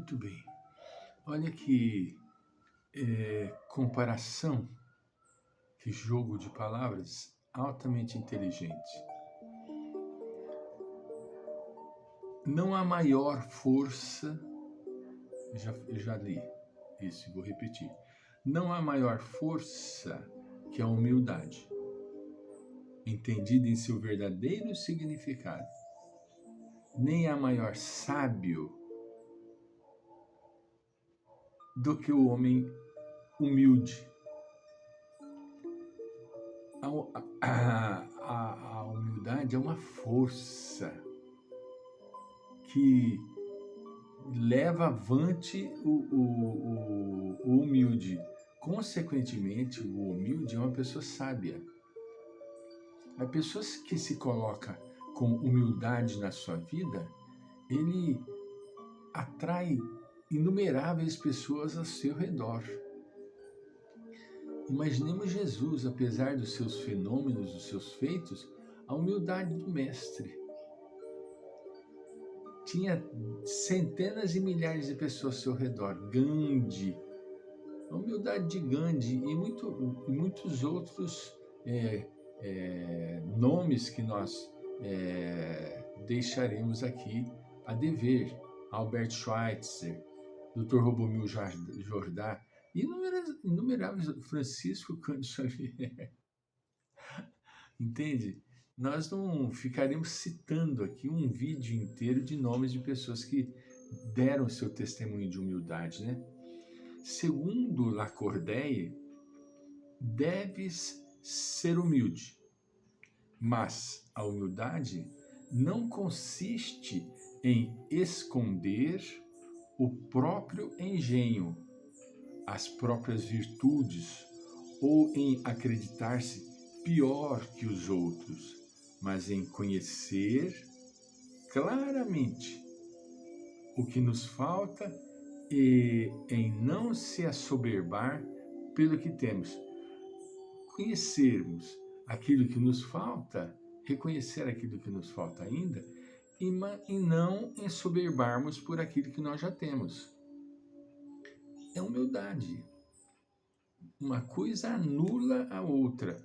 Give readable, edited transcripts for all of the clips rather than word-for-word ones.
Muito bem. Olha que comparação, que jogo de palavras altamente inteligente. Não há maior força, já li isso, vou repetir. Não há maior força que a humildade, entendida em seu verdadeiro significado. Nem há maior sábio do que o homem humilde. A humildade é uma força que leva avante o humilde. Consequentemente, o humilde é uma pessoa sábia. As pessoas que se colocam com humildade na sua vida, ele atrai inumeráveis pessoas ao seu redor. Imaginemos Jesus, apesar dos seus fenômenos, dos seus feitos, a humildade do mestre. Tinha centenas e milhares de pessoas ao seu redor. Gandhi, a humildade de Gandhi e muitos outros nomes que nós deixaremos aqui a dever. Albert Schweitzer, Dr. Robomil Jordan, inumeráveis, Francisco Cândido Xavier. Entende? Nós não ficaremos citando aqui um vídeo inteiro de nomes de pessoas que deram seu testemunho de humildade, né? Segundo Lacordaire, deves ser humilde, mas a humildade não consiste em esconder o próprio engenho, as próprias virtudes, ou em acreditar-se pior que os outros, mas em conhecer claramente o que nos falta e em não se assoberbar pelo que temos. Conhecermos aquilo que nos falta, reconhecer aquilo que nos falta ainda, e não ensoberbarmos por aquilo que nós já temos. É humildade. Uma coisa anula a outra.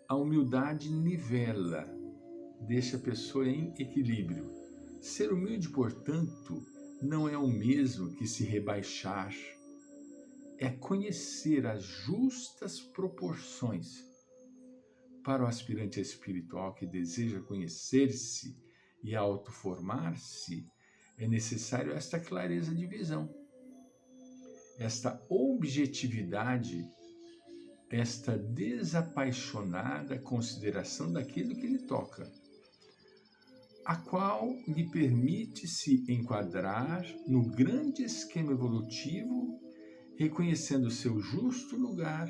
A humildade nivela, deixa a pessoa em equilíbrio. Ser humilde, portanto, não é o mesmo que se rebaixar. É conhecer as justas proporções. Para o aspirante espiritual que deseja conhecer-se e autoformar-se, é necessário esta clareza de visão, esta objetividade, esta desapaixonada consideração daquilo que lhe toca, a qual lhe permite se enquadrar no grande esquema evolutivo, reconhecendo seu justo lugar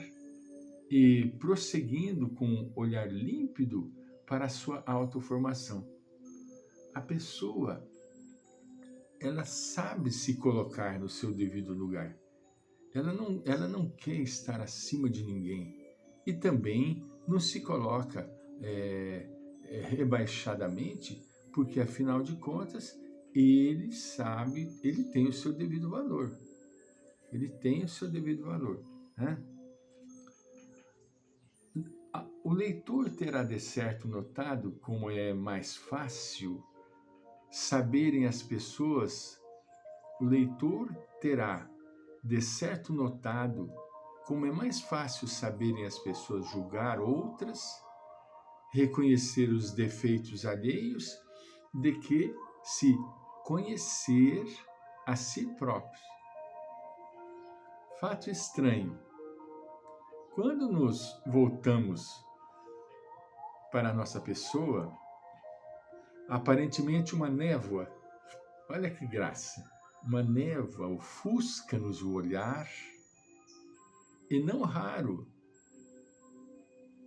e prosseguindo com um olhar límpido para a sua autoformação. A pessoa, ela sabe se colocar no seu devido lugar. Ela não quer estar acima de ninguém e também não se coloca rebaixadamente, porque afinal de contas ele sabe, ele tem o seu devido valor. Ele tem o seu devido valor, né? O leitor terá de certo notado como é mais fácil saberem as pessoas. O leitor terá de certo notado como é mais fácil saberem as pessoas julgar outras, reconhecer os defeitos alheios, de que se conhecer a si próprios. Fato estranho. Quando nos voltamos para a nossa pessoa, aparentemente uma névoa, olha que graça, uma névoa ofusca-nos o olhar, e não raro,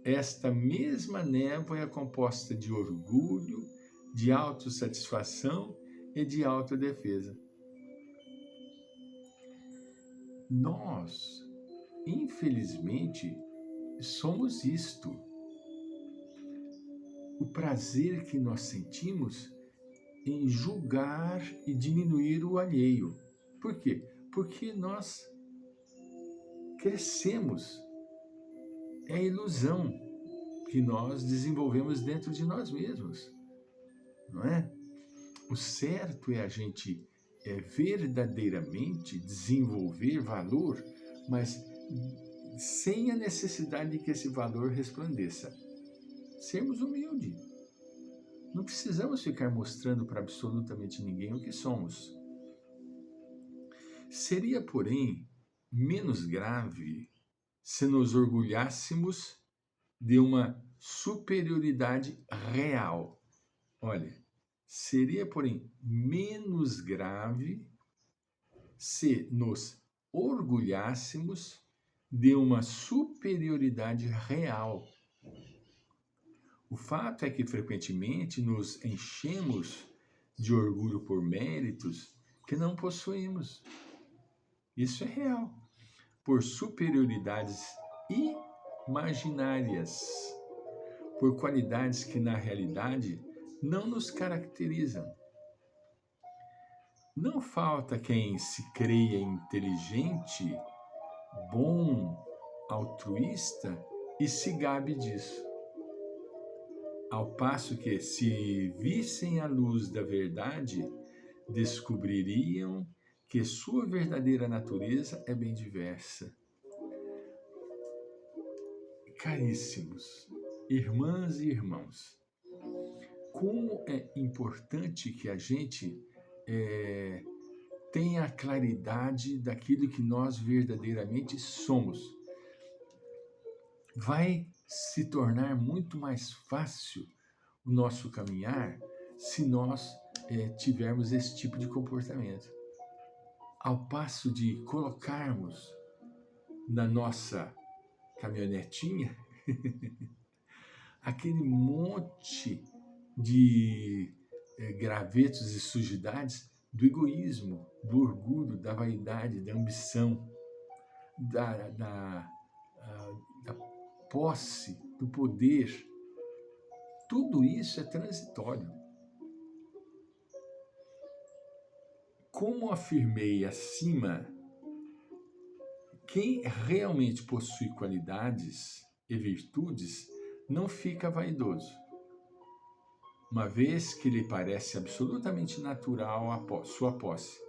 esta mesma névoa é composta de orgulho, de autossatisfação e de autodefesa. Nós, infelizmente, somos isto. O prazer que nós sentimos em julgar e diminuir o alheio. Por quê? Porque nós crescemos. É a ilusão que nós desenvolvemos dentro de nós mesmos, não é? O certo é a gente verdadeiramente desenvolver valor, mas sem a necessidade de que esse valor resplandeça. Sermos humildes. Não precisamos ficar mostrando para absolutamente ninguém o que somos. Seria, porém, menos grave se nos orgulhássemos de uma superioridade real. Olha, seria, porém, menos grave se nos orgulhássemos de uma superioridade real. O fato é que frequentemente nos enchemos de orgulho por méritos que não possuímos. Isso é real. Por superioridades imaginárias, por qualidades que na realidade não nos caracterizam. Não falta quem se creia inteligente, bom, altruísta e se gabe disso. Ao passo que, se vissem a luz da verdade, descobririam que sua verdadeira natureza é bem diversa. Caríssimos, irmãs e irmãos, como é importante que a gente tenha a claridade daquilo que nós verdadeiramente somos. Vai se tornar muito mais fácil o nosso caminhar se nós tivermos esse tipo de comportamento. Ao passo de colocarmos na nossa caminhonetinha aquele monte de gravetos e sujidades do egoísmo, do orgulho, da vaidade, da ambição, da posse, do poder. Tudo isso é transitório. Como afirmei acima, quem realmente possui qualidades e virtudes não fica vaidoso, uma vez que lhe parece absolutamente natural a sua posse.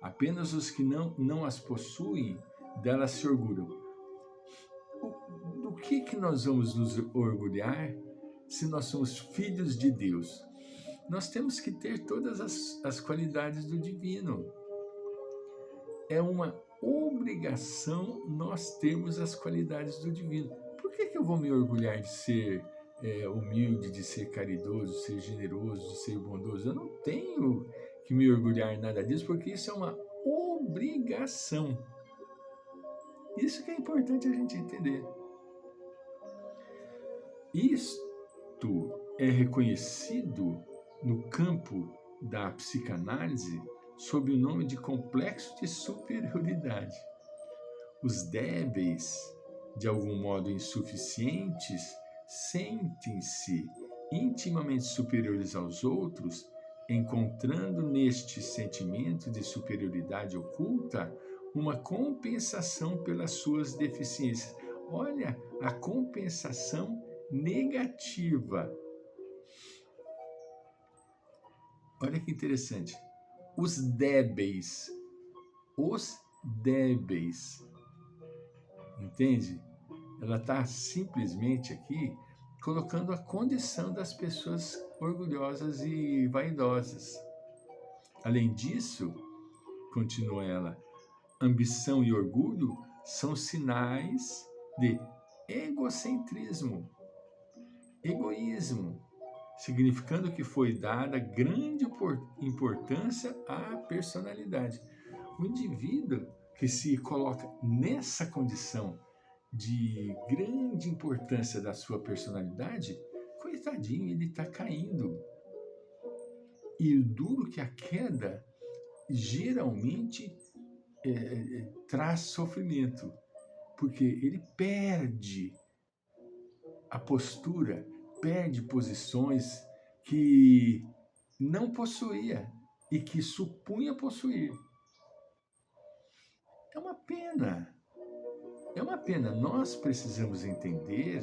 Apenas os que não as possuem, delas se orgulham. Do que nós vamos nos orgulhar se nós somos filhos de Deus? Nós temos que ter todas as qualidades do divino. É uma obrigação nós termos as qualidades do divino. Por que eu vou me orgulhar de ser humilde, de ser caridoso, de ser generoso, de ser bondoso? Eu não tenho que me orgulhar nada disso, porque isso é uma obrigação. Isso que é importante a gente entender. Isto é reconhecido no campo da psicanálise sob o nome de complexo de superioridade. Os débeis, de algum modo insuficientes, sentem-se intimamente superiores aos outros, encontrando neste sentimento de superioridade oculta uma compensação pelas suas deficiências. Olha, a compensação negativa. Olha que interessante. Os débeis, entende? Ela está simplesmente aqui colocando a condição das pessoas orgulhosas e vaidosas. Além disso, continua ela, ambição e orgulho são sinais de egocentrismo, egoísmo, significando que foi dada grande importância à personalidade. O indivíduo que se coloca nessa condição de grande importância da sua personalidade, coitadinho, ele está caindo. E o duro que a queda geralmente traz sofrimento, porque ele perde a postura, perde posições que não possuía e que supunha possuir. É uma pena. É uma pena. Nós precisamos entender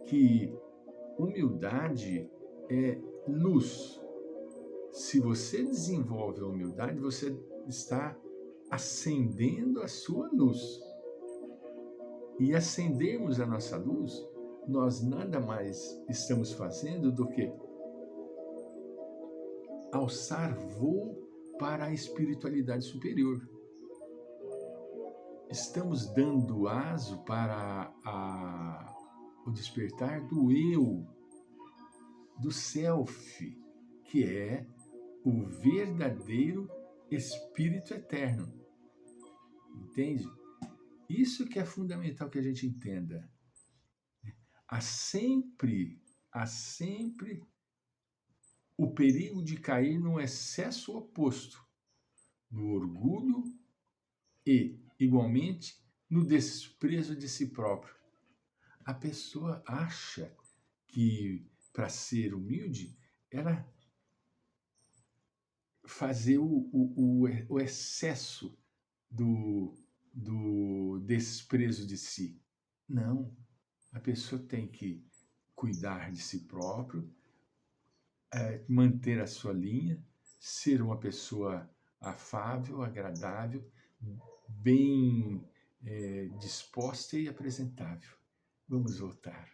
que humildade é luz. Se você desenvolve a humildade, você está acendendo a sua luz. E acendermos a nossa luz, nós nada mais estamos fazendo do que alçar voo para a espiritualidade superior. Estamos dando aso para o despertar do eu, do self, que é o verdadeiro Espírito Eterno. Entende? Isso que é fundamental que a gente entenda. Há sempre o perigo de cair no excesso oposto, no orgulho e, igualmente, no desprezo de si próprio. A pessoa acha que, para ser humilde, era fazer o excesso do desprezo de si. Não. A pessoa tem que cuidar de si próprio, manter a sua linha, ser uma pessoa afável, agradável, bem disposta e apresentável. Vamos voltar.